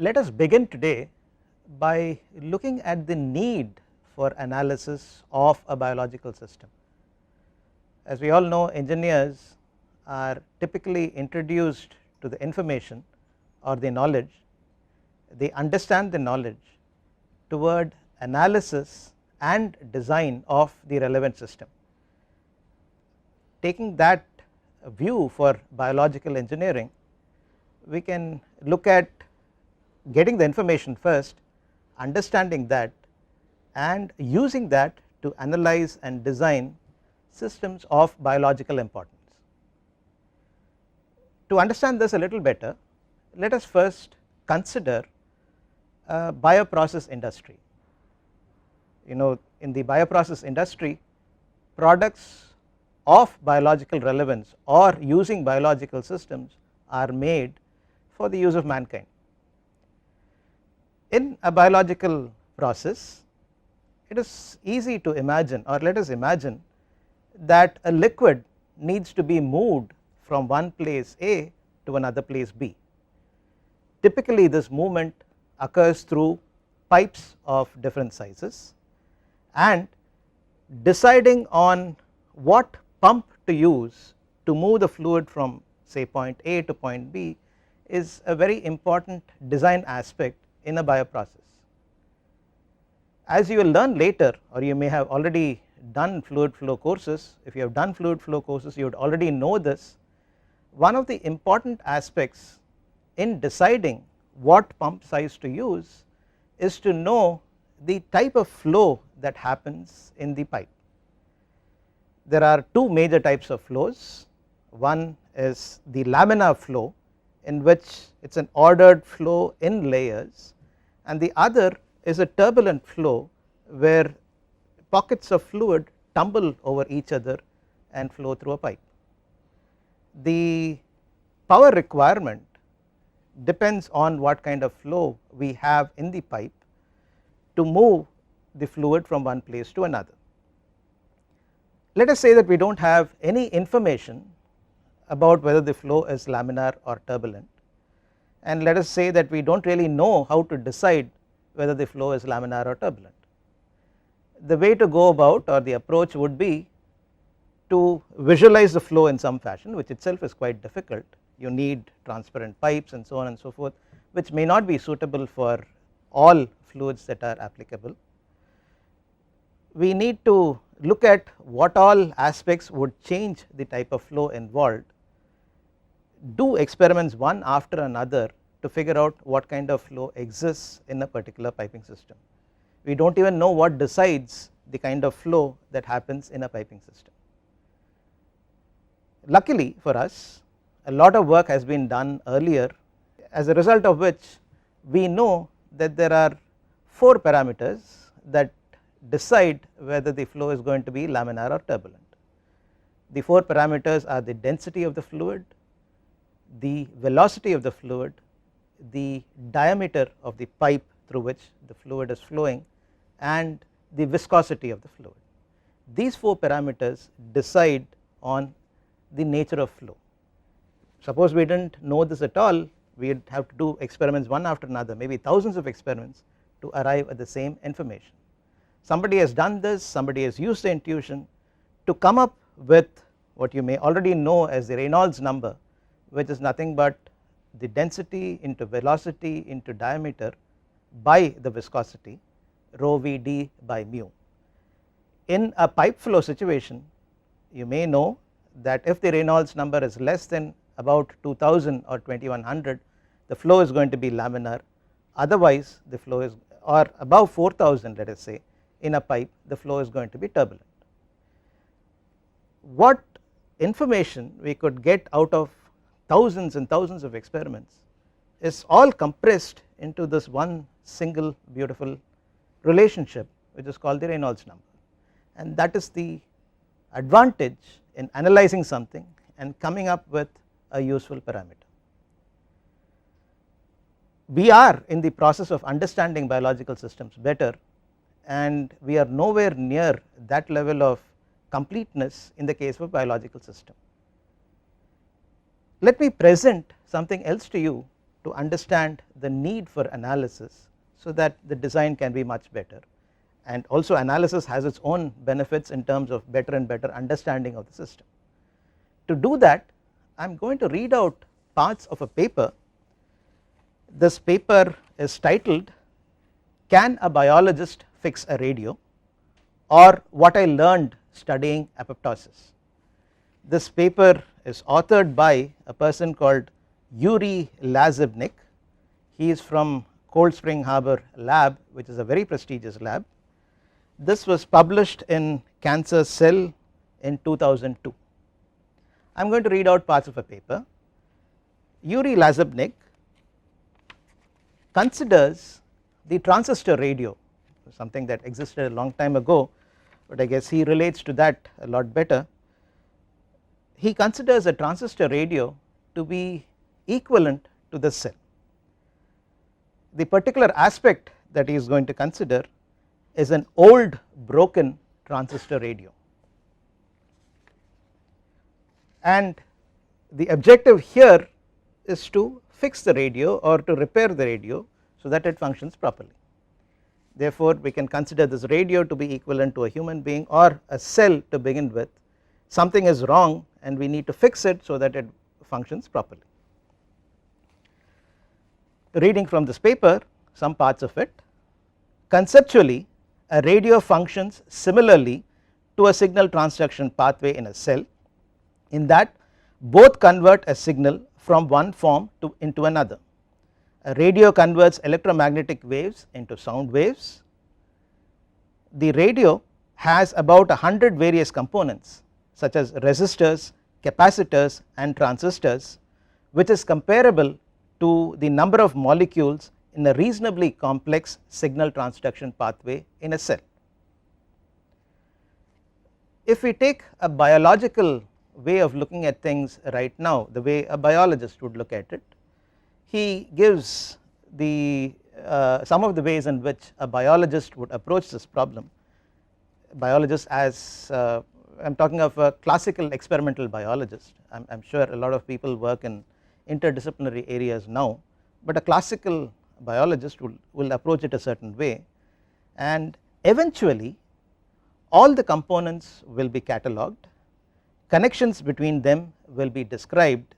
Let us begin today by looking at the need for analysis of a biological system. As we all know, engineers are typically introduced to the information or the knowledge, they understand the knowledge toward analysis and design of the relevant system. Taking that view for biological engineering, we can look at getting the information first, understanding that, and using that to analyze and design systems of biological importance. To understand this a little better, let us first consider bioprocess industry. You know, in the bioprocess industry, products of biological relevance or using biological systems are made for the use of mankind. In a biological process, it is easy to imagine, or let us imagine that a liquid needs to be moved from one place A to another place B. Typically this movement occurs through pipes of different sizes, and deciding on what pump to use to move the fluid from say point A to point B is a very important design aspect in a bioprocess. As you will learn later, or you may have already done fluid flow courses, if you have done fluid flow courses you would already know this. One of the important aspects in deciding what pump size to use is to know the type of flow that happens in the pipe. There are two major types of flows. One is the laminar flow, in which it is an ordered flow in layers, and the other is a turbulent flow where pockets of fluid tumble over each other and flow through a pipe. The power requirement depends on what kind of flow we have in the pipe to move the fluid from one place to another. Let us say that we do not have any information about whether the flow is laminar or turbulent, and let us say that we do not really know how to decide whether the flow is laminar or turbulent. The way to go about, or the approach, would be to visualize the flow in some fashion, which itself is quite difficult. You need transparent pipes and so on and so forth, which may not be suitable for all fluids that are applicable. We need to look at what all aspects would change the type of flow involved, do experiments one after another to figure out what kind of flow exists in a particular piping system. We do not even know what decides the kind of flow that happens in a piping system. Luckily for us, a lot of work has been done earlier, as a result of which we know that there are 4 parameters that decide whether the flow is going to be laminar or turbulent. The 4 parameters are the density of the fluid, the velocity of the fluid, the diameter of the pipe through which the fluid is flowing, and the viscosity of the fluid. These 4 parameters decide on the nature of flow. Suppose we did not know this at all, we would have to do experiments one after another, maybe thousands of experiments to arrive at the same information. Somebody has done this, somebody has used the intuition to come up with what you may already know as the Reynolds number, which is nothing but the density into velocity into diameter by the viscosity, rho v d by mu. In a pipe flow situation, you may know that if the Reynolds number is less than about 2000 or 2100, the flow is going to be laminar, otherwise the flow is, or above 4000 let us say, in a pipe the flow is going to be turbulent. What information we could get out of thousands and thousands of experiments is all compressed into this one single beautiful relationship, which is called the Reynolds number, and that is the advantage in analyzing something and coming up with a useful parameter. We are in the process of understanding biological systems better, and we are nowhere near that level of completeness in the case of a biological system. Let me present something else to you to understand the need for analysis so that the design can be much better, and also analysis has its own benefits in terms of better and better understanding of the system. To do that, I am going to read out parts of a paper. This paper is titled, "Can a biologist fix a radio?" or "What I learned studying apoptosis." This paper is authored by a person called Yuri Lazebnik. He is from Cold Spring Harbor lab, which is a very prestigious lab. This was published in Cancer Cell in 2002. I am going to read out parts of a paper. Yuri Lazebnik considers the transistor radio, something that existed a long time ago, but I guess he relates to that a lot better. He considers a transistor radio to be equivalent to the cell. The particular aspect that he is going to consider is an old broken transistor radio, and the objective here is to fix the radio or to repair the radio so that it functions properly. Therefore, we can consider this radio to be equivalent to a human being or a cell to begin with. Something is wrong and we need to fix it so that it functions properly. Reading from this paper, some parts of it. Conceptually, a radio functions similarly to a signal transduction pathway in a cell, in that both convert a signal from one form into another. A radio converts electromagnetic waves into sound waves. The radio has about 100 various components such as resistors, capacitors and transistors, which is comparable to the number of molecules in a reasonably complex signal transduction pathway in a cell. If we take a biological way of looking at things right now, the way a biologist would look at it, he gives the some of the ways in which a biologist would approach this problem. Biologist, as I am talking of a classical experimental biologist, I am sure a lot of people work in interdisciplinary areas now, but a classical biologist will approach it a certain way, and eventually all the components will be catalogued, connections between them will be described,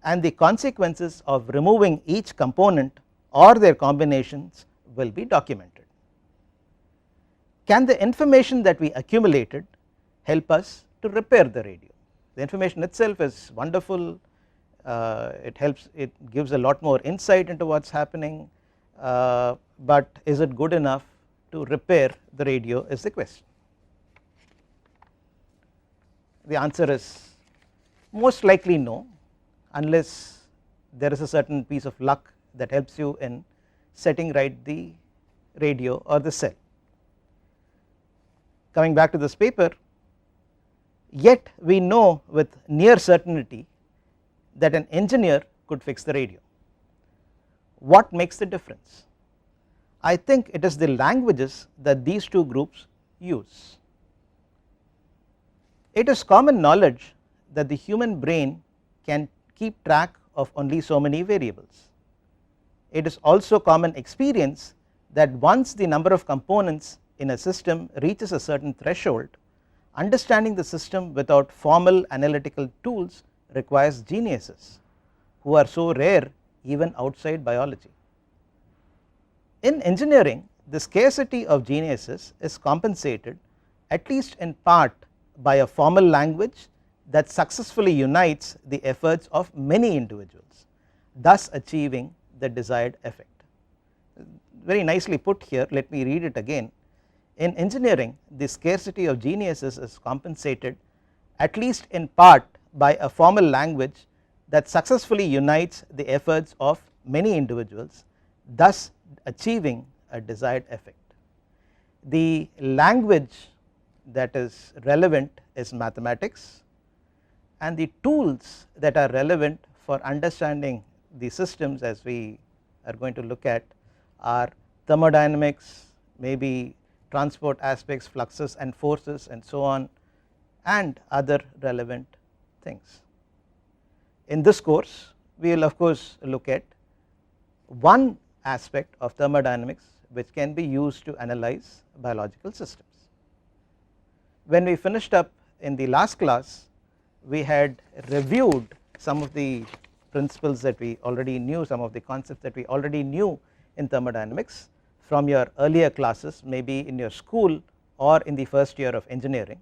and the consequences of removing each component or their combinations will be documented. Can the information that we accumulated help us to repair the radio? The information itself is wonderful, it helps, it gives a lot more insight into what is happening, but is it good enough to repair the radio is the question. The answer is most likely no, unless there is a certain piece of luck that helps you in setting right the radio or the cell. Coming back to this paper, yet we know with near certainty that an engineer could fix the radio. What makes the difference? I think it is the languages that these two groups use. It is common knowledge that the human brain can keep track of only so many variables. It is also common experience that once the number of components in a system reaches a certain threshold, understanding the system without formal analytical tools requires geniuses who are so rare even outside biology. In engineering, the scarcity of geniuses is compensated, at least in part, by a formal language that successfully unites the efforts of many individuals, thus achieving the desired effect. Very nicely put here, let me read it again. In engineering, the scarcity of geniuses is compensated, at least in part, by a formal language that successfully unites the efforts of many individuals, thus achieving a desired effect. The language that is relevant is mathematics, and the tools that are relevant for understanding the systems, as we are going to look at, are thermodynamics, maybe transport aspects, fluxes and forces and so on, and other relevant things. In this course we will of course look at one aspect of thermodynamics which can be used to analyze biological systems. When we finished up in the last class, we had reviewed some of the principles that we already knew, some of the concepts that we already knew in thermodynamics from your earlier classes, maybe in your school or in the first year of engineering,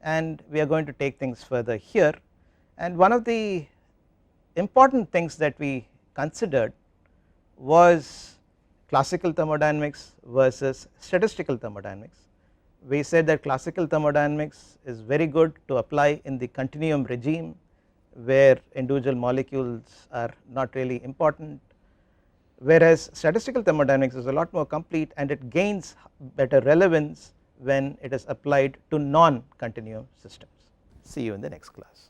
and we are going to take things further here. And one of the important things that we considered was classical thermodynamics versus statistical thermodynamics. We said that classical thermodynamics is very good to apply in the continuum regime where individual molecules are not really important, whereas statistical thermodynamics is a lot more complete and it gains better relevance when it is applied to non-continuum systems. See you in the next class.